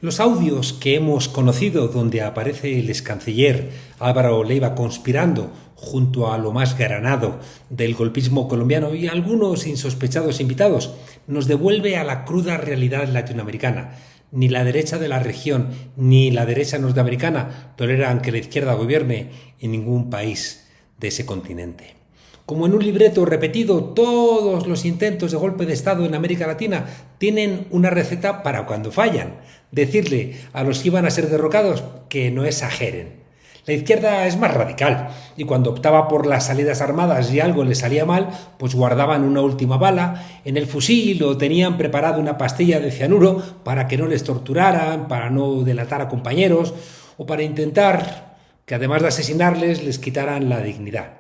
Los audios que hemos conocido donde aparece el excanciller Álvaro Leiva conspirando junto a lo más granado del golpismo colombiano y algunos insospechados invitados nos devuelve a la cruda realidad latinoamericana. Ni la derecha de la región ni la derecha norteamericana toleran que la izquierda gobierne en ningún país de ese continente. Como en un libreto repetido, todos los intentos de golpe de Estado en América Latina tienen una receta para cuando fallan: decirle a los que iban a ser derrocados que no exageren. La izquierda es más radical y cuando optaba por las salidas armadas y algo le salía mal, pues guardaban una última bala en el fusil o tenían preparada una pastilla de cianuro para que no les torturaran, para no delatar a compañeros o para intentar que además de asesinarles les quitaran la dignidad.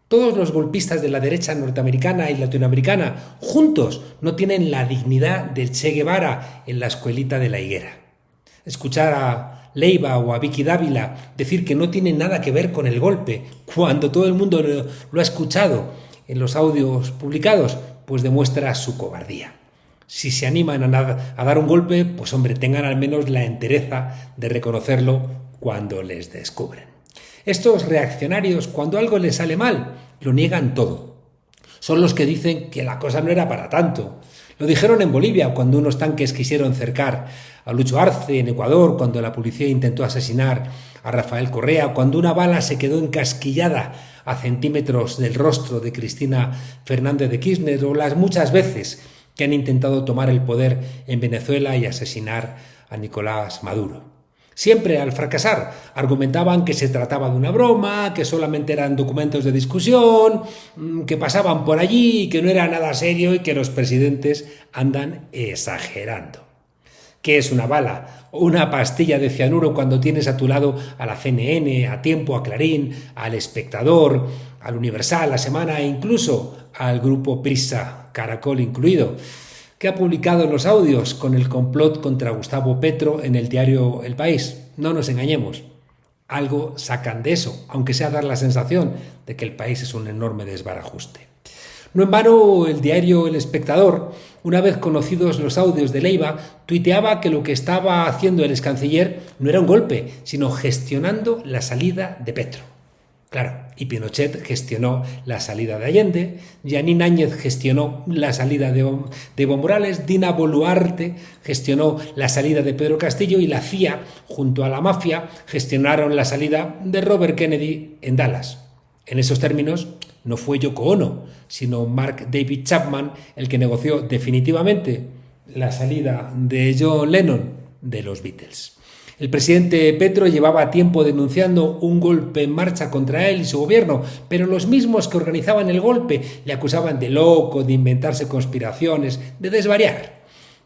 Todos los golpistas de la derecha norteamericana y latinoamericana juntos no tienen la dignidad del Che Guevara en la escuelita de la higuera. Escuchar a Leiva o a Vicky Dávila decir que no tiene nada que ver con el golpe, cuando todo el mundo lo ha escuchado en los audios publicados, pues demuestra su cobardía. Si se animan a dar un golpe, pues hombre, tengan al menos la entereza de reconocerlo cuando les descubren. Estos reaccionarios, cuando algo les sale mal, lo niegan todo. Son los que dicen que la cosa no era para tanto. Lo dijeron en Bolivia cuando unos tanques quisieron cercar a Lucho Arce, en Ecuador cuando la policía intentó asesinar a Rafael Correa, cuando una bala se quedó encasquillada a centímetros del rostro de Cristina Fernández de Kirchner, o las muchas veces que han intentado tomar el poder en Venezuela y asesinar a Nicolás Maduro. Siempre, al fracasar, argumentaban que se trataba de una broma, que solamente eran documentos de discusión, que pasaban por allí y que no era nada serio y que los presidentes andan exagerando. ¿Qué es una bala o una pastilla de cianuro cuando tienes a tu lado a la CNN, a Tiempo, a Clarín, al Espectador, al Universal, La Semana e incluso al grupo Prisa, Caracol incluido, que ha publicado los audios con el complot contra Gustavo Petro en el diario El País? No nos engañemos, algo sacan de eso, aunque sea dar la sensación de que el país es un enorme desbarajuste. No en vano el diario El Espectador, una vez conocidos los audios de Leiva, tuiteaba que lo que estaba haciendo el excanciller no era un golpe, sino gestionando la salida de Petro. Claro, y Pinochet gestionó la salida de Allende, Jeanine Áñez gestionó la salida de Evo Morales, Dina Boluarte gestionó la salida de Pedro Castillo y la CIA, junto a la mafia, gestionaron la salida de Robert Kennedy en Dallas. En esos términos, no fue Yoko Ono, sino Mark David Chapman el que negoció definitivamente la salida de John Lennon de los Beatles. El presidente Petro llevaba tiempo denunciando un golpe en marcha contra él y su gobierno, pero los mismos que organizaban el golpe le acusaban de loco, de inventarse conspiraciones, de desvariar,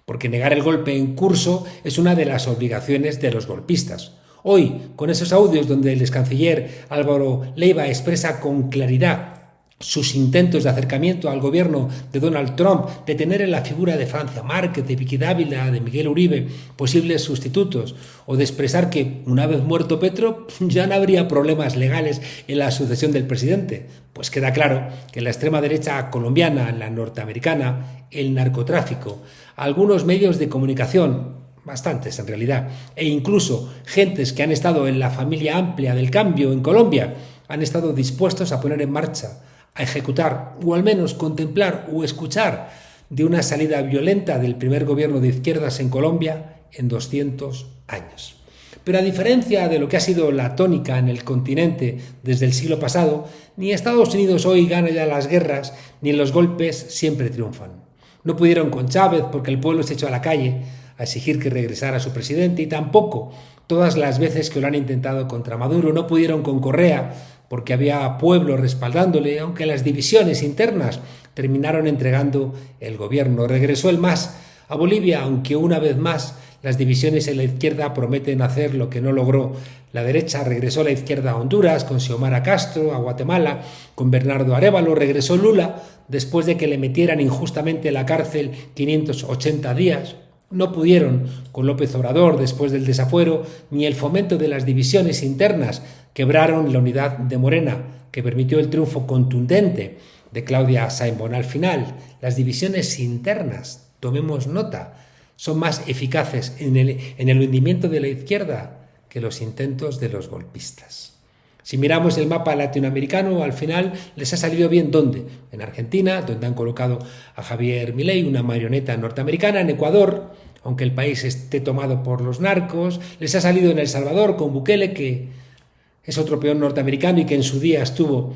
porque negar el golpe en curso es una de las obligaciones de los golpistas. Hoy, con esos audios donde el excanciller Álvaro Leiva expresa con claridad sus intentos de acercamiento al gobierno de Donald Trump, de tener en la figura de Francia Márquez, de Vicky Dávila, de Miguel Uribe posibles sustitutos, o de expresar que, una vez muerto Petro, ya no habría problemas legales en la sucesión del presidente, pues queda claro que la extrema derecha colombiana, la norteamericana, el narcotráfico, algunos medios de comunicación, bastantes en realidad, e incluso gentes que han estado en la familia amplia del cambio en Colombia, han estado dispuestos a poner en marcha, a ejecutar o al menos contemplar o escuchar de una salida violenta del primer gobierno de izquierdas en Colombia en 200 años. Pero a diferencia de lo que ha sido la tónica en el continente desde el siglo pasado, ni Estados Unidos hoy gana ya las guerras, ni los golpes siempre triunfan. No pudieron con Chávez porque el pueblo se echó a la calle a exigir que regresara su presidente, y tampoco todas las veces que lo han intentado contra Maduro. No pudieron con Correa porque había pueblo respaldándole, aunque las divisiones internas terminaron entregando el gobierno. Regresó el MAS a Bolivia, aunque una vez más las divisiones en la izquierda prometen hacer lo que no logró la derecha. Regresó la izquierda a Honduras con Xiomara Castro, a Guatemala con Bernardo Arévalo. Regresó Lula después de que le metieran injustamente en la cárcel 580 días. No pudieron con López Obrador después del desafuero, ni el fomento de las divisiones internas quebraron la unidad de Morena, que permitió el triunfo contundente de Claudia Sheinbaum. Al final, las divisiones internas, tomemos nota, son más eficaces en el hundimiento de la izquierda que los intentos de los golpistas. Si miramos el mapa latinoamericano, al final les ha salido bien ¿dónde? En Argentina, donde han colocado a Javier Milei, una marioneta norteamericana; en Ecuador, aunque el país esté tomado por los narcos; les ha salido en El Salvador con Bukele, que es otro peón norteamericano y que en su día estuvo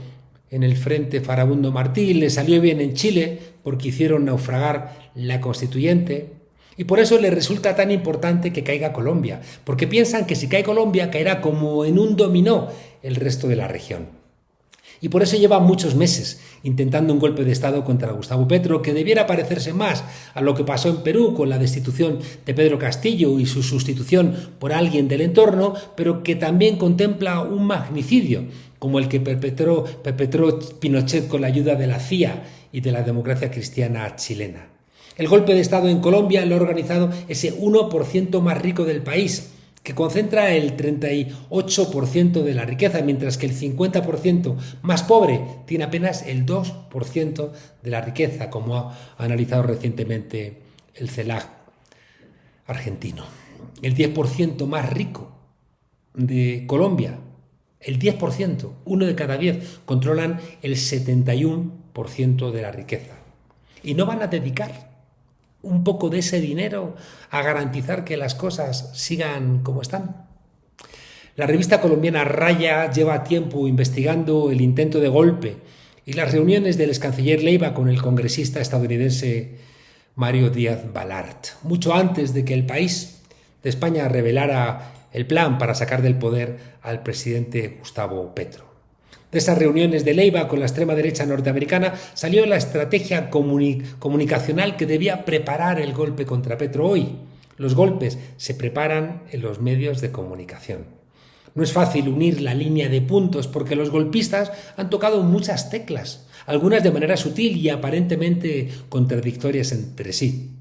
en el Frente Farabundo Martí; les salió bien en Chile porque hicieron naufragar la Constituyente. Y por eso les resulta tan importante que caiga Colombia, porque piensan que si cae Colombia caerá como en un dominó el resto de la región. Y por eso llevan muchos meses intentando un golpe de Estado contra Gustavo Petro, que debiera parecerse más a lo que pasó en Perú con la destitución de Pedro Castillo y su sustitución por alguien del entorno, pero que también contempla un magnicidio, como el que perpetró Pinochet con la ayuda de la CIA y de la democracia cristiana chilena. El golpe de Estado en Colombia lo ha organizado ese 1% más rico del país, que concentra el 38% de la riqueza, mientras que el 50% más pobre tiene apenas el 2% de la riqueza, como ha analizado recientemente el CELAC argentino. El 10% más rico de Colombia, el 10%, 1 de cada 10, controlan el 71% de la riqueza. Y no van a dedicar un poco de ese dinero a garantizar que las cosas sigan como están. La revista colombiana Raya lleva tiempo investigando el intento de golpe y las reuniones del excanciller Leiva con el congresista estadounidense Mario Díaz Balart, mucho antes de que el país de España revelara el plan para sacar del poder al presidente Gustavo Petro. De esas reuniones de Leiva con la extrema derecha norteamericana salió la estrategia comunicacional que debía preparar el golpe contra Petro hoy. Los golpes se preparan en los medios de comunicación. No es fácil unir la línea de puntos porque los golpistas han tocado muchas teclas, algunas de manera sutil y aparentemente contradictorias entre sí.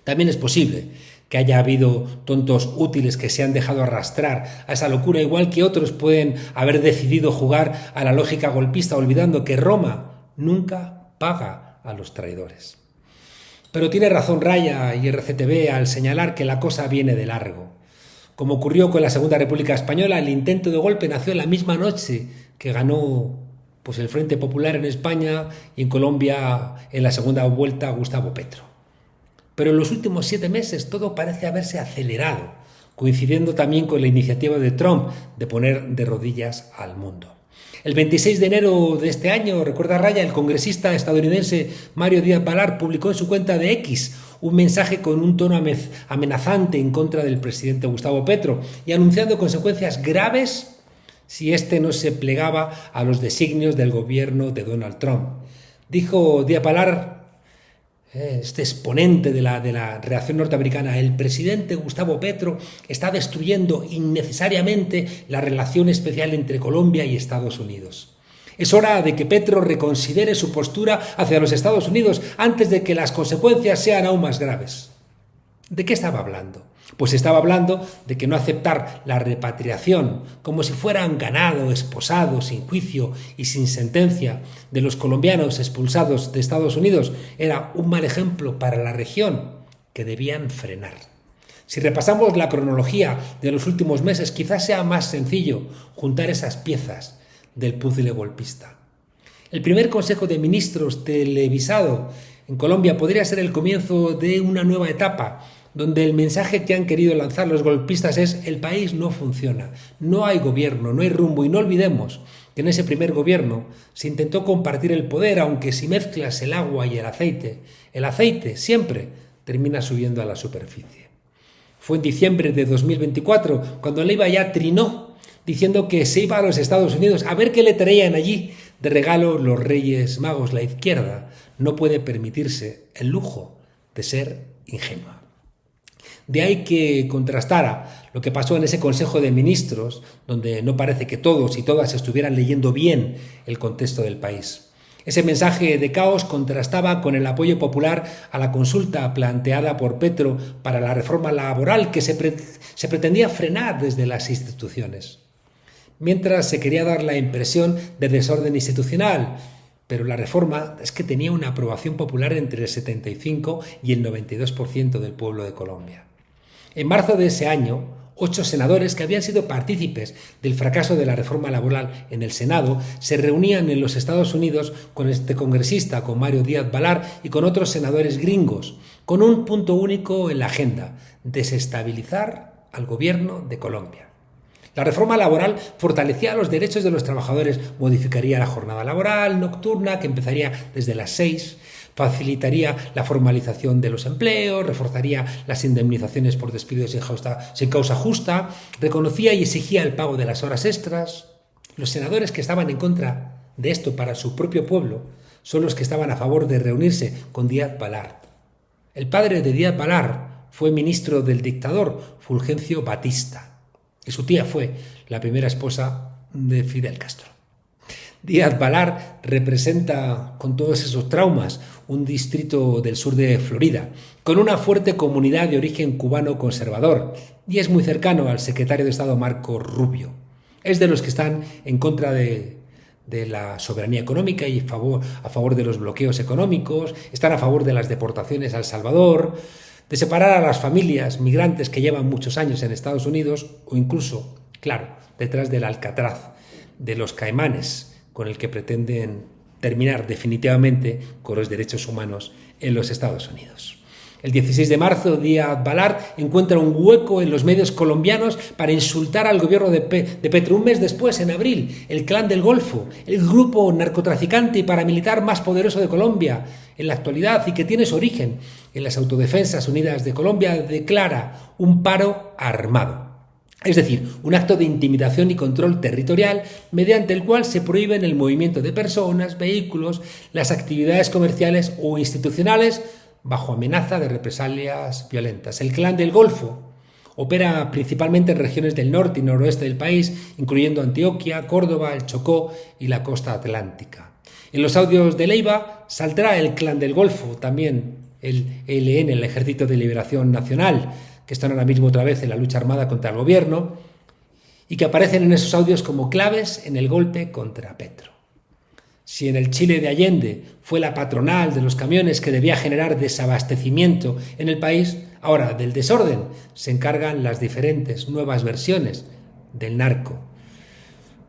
También es posible que haya habido tontos útiles que se han dejado arrastrar a esa locura, igual que otros pueden haber decidido jugar a la lógica golpista, olvidando que Roma nunca paga a los traidores. Pero tiene razón Raya y RCTV al señalar que la cosa viene de largo. Como ocurrió con la Segunda República Española, el intento de golpe nació en la misma noche que ganó el Frente Popular en España y en Colombia en la segunda vuelta Gustavo Petro. Pero en los últimos 7 meses todo parece haberse acelerado, coincidiendo también con la iniciativa de Trump de poner de rodillas al mundo. El 26 de enero de este año, recuerda Raya, el congresista estadounidense Mario Díaz Balart publicó en su cuenta de X un mensaje con un tono amenazante en contra del presidente Gustavo Petro y anunciando consecuencias graves si éste no se plegaba a los designios del gobierno de Donald Trump. Dijo Díaz Balart, este exponente de la reacción norteamericana: el presidente Gustavo Petro está destruyendo innecesariamente la relación especial entre Colombia y Estados Unidos. Es hora de que Petro reconsidere su postura hacia los Estados Unidos antes de que las consecuencias sean aún más graves. ¿De qué estaba hablando? Pues estaba hablando de que no aceptar la repatriación como si fueran ganado, esposado, sin juicio y sin sentencia de los colombianos expulsados de Estados Unidos era un mal ejemplo para la región que debían frenar. Si repasamos la cronología de los últimos meses, quizás sea más sencillo juntar esas piezas del puzzle golpista. El primer Consejo de Ministros televisado en Colombia podría ser el comienzo de una nueva etapa, donde el mensaje que han querido lanzar los golpistas es: el país no funciona, no hay gobierno, no hay rumbo. Y no olvidemos que en ese primer gobierno se intentó compartir el poder, aunque si mezclas el agua y el aceite siempre termina subiendo a la superficie. Fue en diciembre de 2024 cuando Leiva ya trinó, diciendo que se iba a los Estados Unidos a ver qué le traían allí de regalo los Reyes Magos. La izquierda no puede permitirse el lujo de ser ingenua. De ahí que contrastara lo que pasó en ese Consejo de Ministros, donde no parece que todos y todas estuvieran leyendo bien el contexto del país. Ese mensaje de caos contrastaba con el apoyo popular a la consulta planteada por Petro para la reforma laboral que se pretendía frenar desde las instituciones. Mientras se quería dar la impresión de desorden institucional, pero la reforma es que tenía una aprobación popular entre el 75 y el 92% del pueblo de Colombia. En marzo de ese año, 8 senadores que habían sido partícipes del fracaso de la reforma laboral en el Senado se reunían en los Estados Unidos con este congresista, con Mario Díaz-Balart y con otros senadores gringos, con un punto único en la agenda: desestabilizar al gobierno de Colombia. La reforma laboral fortalecía los derechos de los trabajadores, modificaría la jornada laboral nocturna, que empezaría desde las 6, facilitaría la formalización de los empleos, reforzaría las indemnizaciones por despidos sin causa justa, reconocía y exigía el pago de las horas extras. Los senadores que estaban en contra de esto para su propio pueblo son los que estaban a favor de reunirse con Díaz-Balart. El padre de Díaz-Balart fue ministro del dictador Fulgencio Batista y su tía fue la primera esposa de Fidel Castro. Díaz-Balart representa, con todos esos traumas, un distrito del sur de Florida, con una fuerte comunidad de origen cubano conservador, y es muy cercano al secretario de Estado Marco Rubio. Es de los que están en contra de la soberanía económica y a favor de los bloqueos económicos, están a favor de las deportaciones a El Salvador, de separar a las familias migrantes que llevan muchos años en Estados Unidos, o incluso, claro, detrás del Alcatraz, de los Caimanes, con el que pretenden terminar definitivamente con los derechos humanos en los Estados Unidos. El 16 de marzo, Díaz-Balart encuentra un hueco en los medios colombianos para insultar al gobierno de Petro. Un mes después, en abril, el Clan del Golfo, el grupo narcotraficante y paramilitar más poderoso de Colombia en la actualidad y que tiene su origen en las Autodefensas Unidas de Colombia, declara un paro armado. Es decir, un acto de intimidación y control territorial mediante el cual se prohíben el movimiento de personas, vehículos, las actividades comerciales o institucionales bajo amenaza de represalias violentas. El Clan del Golfo opera principalmente en regiones del norte y noroeste del país, incluyendo Antioquia, Córdoba, el Chocó y la costa atlántica. En los audios de Leiva saldrá el Clan del Golfo, también el ELN, el Ejército de Liberación Nacional, que están ahora mismo otra vez en la lucha armada contra el gobierno y que aparecen en esos audios como claves en el golpe contra Petro. Si en el Chile de Allende fue la patronal de los camiones que debía generar desabastecimiento en el país, ahora del desorden se encargan las diferentes nuevas versiones del narco,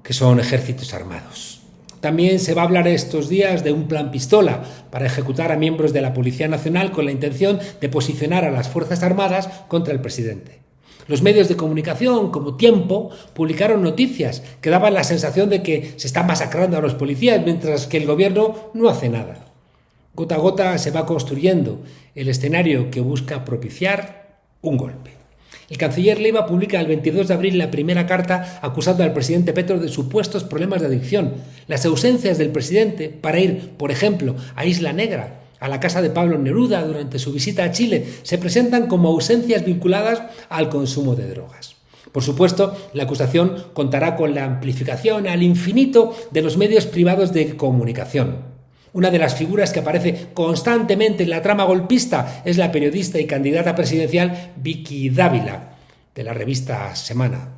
que son ejércitos armados. También se va a hablar estos días de un plan pistola para ejecutar a miembros de la Policía Nacional con la intención de posicionar a las Fuerzas Armadas contra el presidente. Los medios de comunicación, como Tiempo, publicaron noticias que daban la sensación de que se está masacrando a los policías, mientras que el gobierno no hace nada. Gota a gota se va construyendo el escenario que busca propiciar un golpe. El canciller Leiva publica el 22 de abril la primera carta acusando al presidente Petro de supuestos problemas de adicción. Las ausencias del presidente para ir, por ejemplo, a Isla Negra, a la casa de Pablo Neruda durante su visita a Chile, se presentan como ausencias vinculadas al consumo de drogas. Por supuesto, la acusación contará con la amplificación al infinito de los medios privados de comunicación. Una de las figuras que aparece constantemente en la trama golpista es la periodista y candidata presidencial Vicky Dávila, de la revista Semana.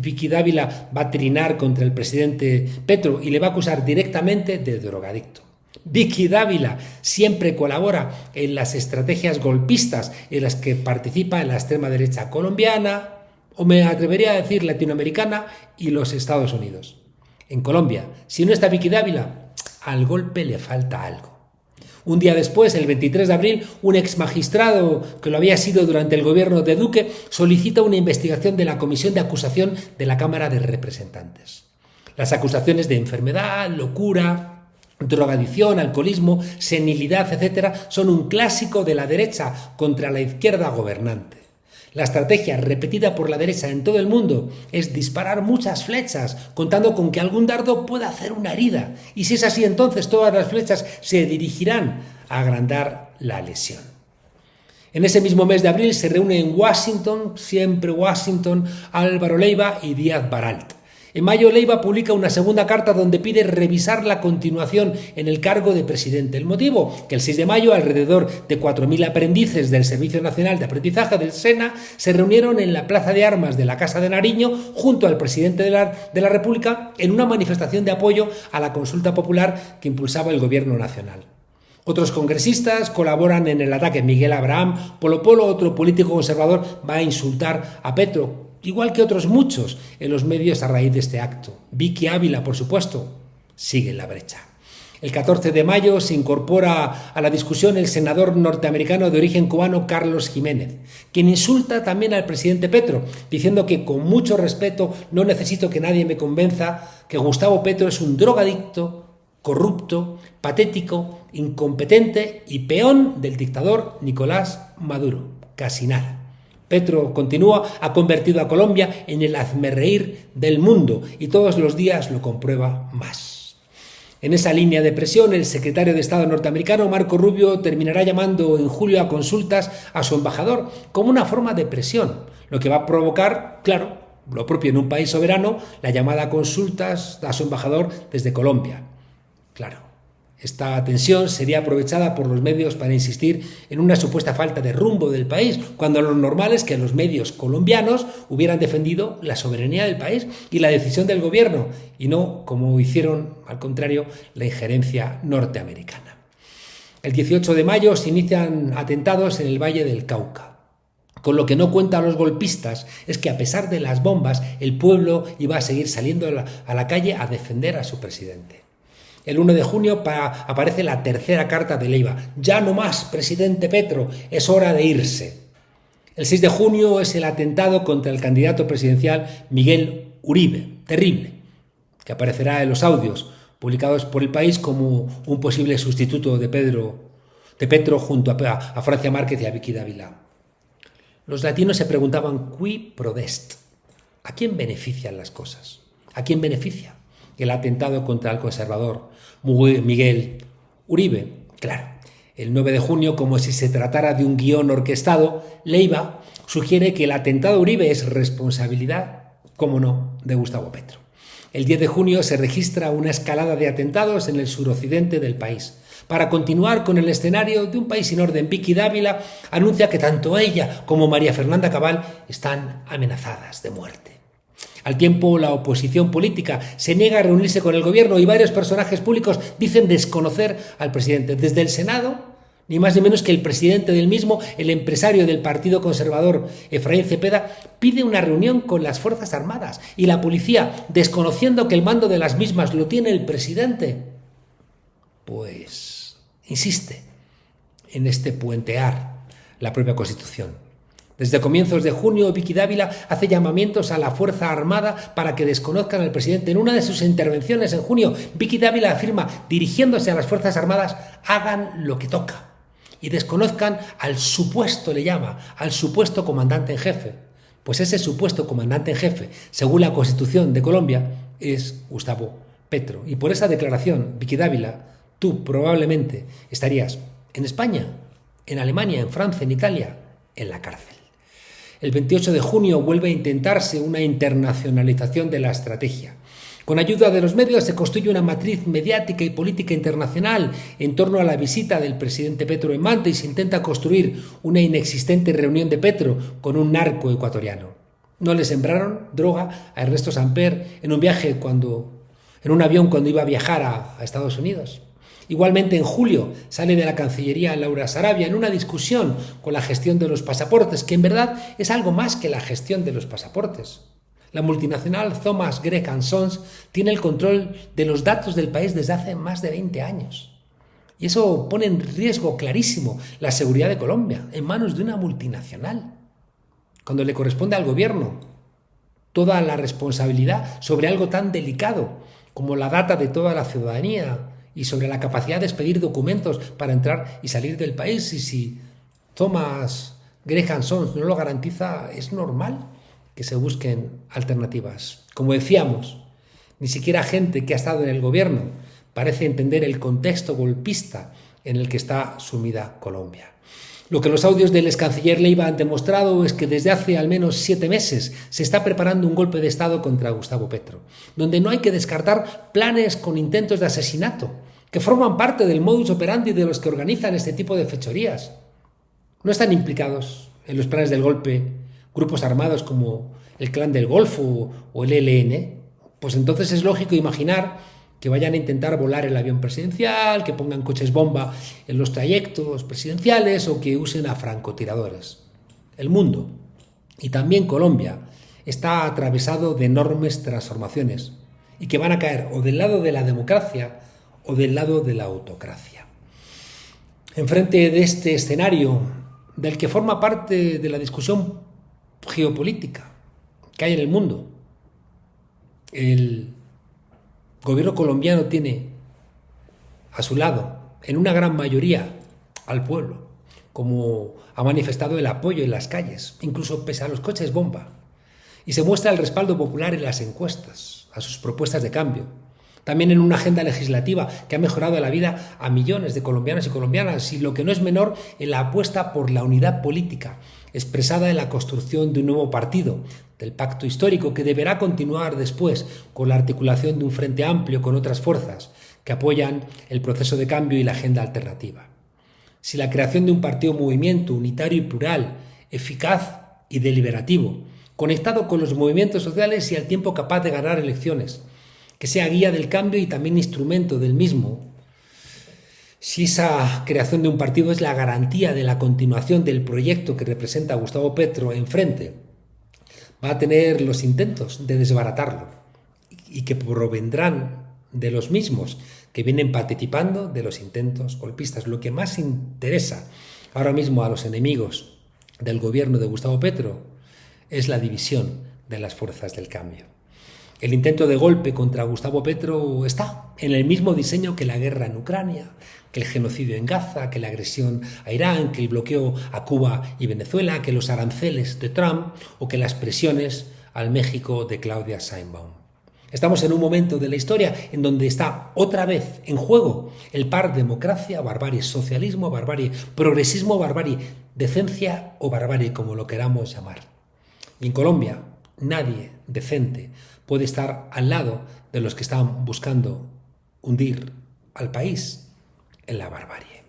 Vicky Dávila va a trinar contra el presidente Petro y le va a acusar directamente de drogadicto. Vicky Dávila siempre colabora en las estrategias golpistas en las que participa en la extrema derecha colombiana, o me atrevería a decir latinoamericana, y los Estados Unidos. En Colombia, si no está Vicky Dávila, al golpe le falta algo. Un día después, el 23 de abril, un exmagistrado que lo había sido durante el gobierno de Duque solicita una investigación de la Comisión de Acusación de la Cámara de Representantes. Las acusaciones de enfermedad, locura, drogadicción, alcoholismo, senilidad, etc., son un clásico de la derecha contra la izquierda gobernante. La estrategia repetida por la derecha en todo el mundo es disparar muchas flechas, contando con que algún dardo pueda hacer una herida. Y si es así, entonces todas las flechas se dirigirán a agrandar la lesión. En ese mismo mes de abril se reúne en Washington, siempre Washington, Álvaro Leiva y Díaz-Balart. En mayo, Leiva publica una segunda carta donde pide revisar la continuación en el cargo de presidente. El motivo, que el 6 de mayo alrededor de 4.000 aprendices del Servicio Nacional de Aprendizaje del SENA se reunieron en la Plaza de Armas de la Casa de Nariño junto al presidente de la República en una manifestación de apoyo a la consulta popular que impulsaba el gobierno nacional. Otros congresistas colaboran en el ataque. Miguel Abraham Polo Polo, otro político conservador, va a insultar a Petro, igual que otros muchos en los medios a raíz de este acto. Vicky Ávila, por supuesto, sigue en la brecha. El 14 de mayo se incorpora a la discusión el senador norteamericano de origen cubano Carlos Jiménez, quien insulta también al presidente Petro, diciendo que con mucho respeto no necesito que nadie me convenza que Gustavo Petro es un drogadicto, corrupto, patético, incompetente y peón del dictador Nicolás Maduro. Casi nada. Petro continúa, ha convertido a Colombia en el hazmerreír del mundo y todos los días lo comprueba más. En esa línea de presión, el secretario de Estado norteamericano, Marco Rubio, terminará llamando en julio a consultas a su embajador como una forma de presión, lo que va a provocar, claro, lo propio en un país soberano, la llamada a consultas a su embajador desde Colombia. Claro. Esta tensión sería aprovechada por los medios para insistir en una supuesta falta de rumbo del país, cuando lo normal es que los medios colombianos hubieran defendido la soberanía del país y la decisión del gobierno, y no, como hicieron, al contrario, la injerencia norteamericana. El 18 de mayo se inician atentados en el Valle del Cauca. Con lo que no cuentan los golpistas es que a pesar de las bombas, el pueblo iba a seguir saliendo a la calle a defender a su presidente. El 1 de junio aparece la tercera carta de Leiva. Ya no más, presidente Petro, es hora de irse. El 6 de junio es el atentado contra el candidato presidencial Miguel Uribe, terrible, que aparecerá en los audios publicados por El País como un posible sustituto de Petro junto a Francia Márquez y a Vicky Dávila. Los latinos se preguntaban qui prodest. ¿A quién benefician las cosas? ¿A quién beneficia el atentado contra el conservador Miguel Uribe? Claro, el 9 de junio, como si se tratara de un guión orquestado, Leiva sugiere que el atentado a Uribe es responsabilidad, cómo no, de Gustavo Petro. El 10 de junio se registra una escalada de atentados en el suroccidente del país. Para continuar con el escenario de un país sin orden, Vicky Dávila anuncia que tanto ella como María Fernanda Cabal están amenazadas de muerte. Al tiempo, la oposición política se niega a reunirse con el gobierno y varios personajes públicos dicen desconocer al presidente. Desde el Senado, ni más ni menos que el presidente del mismo, el empresario del Partido Conservador, Efraín Cepeda, pide una reunión con las Fuerzas Armadas y la policía, desconociendo que el mando de las mismas lo tiene el presidente, pues insiste en este puentear la propia Constitución. Desde comienzos de junio, Vicky Dávila hace llamamientos a la Fuerza Armada para que desconozcan al presidente. En una de sus intervenciones en junio, Vicky Dávila afirma, dirigiéndose a las Fuerzas Armadas, hagan lo que toca y desconozcan al supuesto, le llama, al supuesto comandante en jefe. Pues ese supuesto comandante en jefe, según la Constitución de Colombia, es Gustavo Petro. Y por esa declaración, Vicky Dávila, tú probablemente estarías en España, en Alemania, en Francia, en Italia, en la cárcel. El 28 de junio vuelve a intentarse una internacionalización de la estrategia. Con ayuda de los medios se construye una matriz mediática y política internacional en torno a la visita del presidente Petro en Malta y se intenta construir una inexistente reunión de Petro con un narco ecuatoriano. ¿No le sembraron droga a Ernesto Samper en un avión cuando iba a viajar a Estados Unidos? Igualmente, en julio sale de la Cancillería Laura Sarabia en una discusión con la gestión de los pasaportes, que en verdad es algo más que la gestión de los pasaportes. La multinacional Thomas Gregg & Sons tiene el control de los datos del país desde hace más de 20 años. Y eso pone en riesgo clarísimo la seguridad de Colombia en manos de una multinacional, cuando le corresponde al gobierno toda la responsabilidad sobre algo tan delicado como la data de toda la ciudadanía y sobre la capacidad de expedir documentos para entrar y salir del país. Y si Thomas Gregg & Sons no lo garantiza, es normal que se busquen alternativas. Como decíamos, ni siquiera gente que ha estado en el gobierno parece entender el contexto golpista en el que está sumida Colombia. Lo que los audios del excanciller Leiva han demostrado es que desde hace al menos 7 meses se está preparando un golpe de Estado contra Gustavo Petro, donde no hay que descartar planes con intentos de asesinato, que forman parte del modus operandi de los que organizan este tipo de fechorías. No están implicados en los planes del golpe grupos armados como el Clan del Golfo o el ELN, pues entonces es lógico imaginar que vayan a intentar volar el avión presidencial, que pongan coches bomba en los trayectos presidenciales o que usen a francotiradores. El mundo, y también Colombia, está atravesado de enormes transformaciones y que van a caer o del lado de la democracia o del lado de la autocracia. Enfrente de este escenario, del que forma parte de la discusión geopolítica que hay en el mundo, el gobierno colombiano tiene a su lado, en una gran mayoría, al pueblo, como ha manifestado el apoyo en las calles, incluso pese a los coches bomba, y se muestra el respaldo popular en las encuestas a sus propuestas de cambio. También en una agenda legislativa que ha mejorado la vida a millones de colombianos y colombianas, y lo que no es menor, en la apuesta por la unidad política, expresada en la construcción de un nuevo partido, del pacto histórico que deberá continuar después con la articulación de un frente amplio con otras fuerzas que apoyan el proceso de cambio y la agenda alternativa. Si la creación de un partido movimiento unitario y plural, eficaz y deliberativo, conectado con los movimientos sociales y al tiempo capaz de ganar elecciones, que sea guía del cambio y también instrumento del mismo, si esa creación de un partido es la garantía de la continuación del proyecto que representa a Gustavo Petro enfrente, va a tener los intentos de desbaratarlo y que provendrán de los mismos que vienen participando de los intentos golpistas. Lo que más interesa ahora mismo a los enemigos del gobierno de Gustavo Petro es la división de las fuerzas del cambio. El intento de golpe contra Gustavo Petro está en el mismo diseño que la guerra en Ucrania, que el genocidio en Gaza, que la agresión a Irán, que el bloqueo a Cuba y Venezuela, que los aranceles de Trump o que las presiones al México de Claudia Sheinbaum. Estamos en un momento de la historia en donde está otra vez en juego el par democracia, barbarie, socialismo, barbarie, progresismo, barbarie, decencia o barbarie, como lo queramos llamar. Y en Colombia nadie decente puede estar al lado de los que están buscando hundir al país en la barbarie.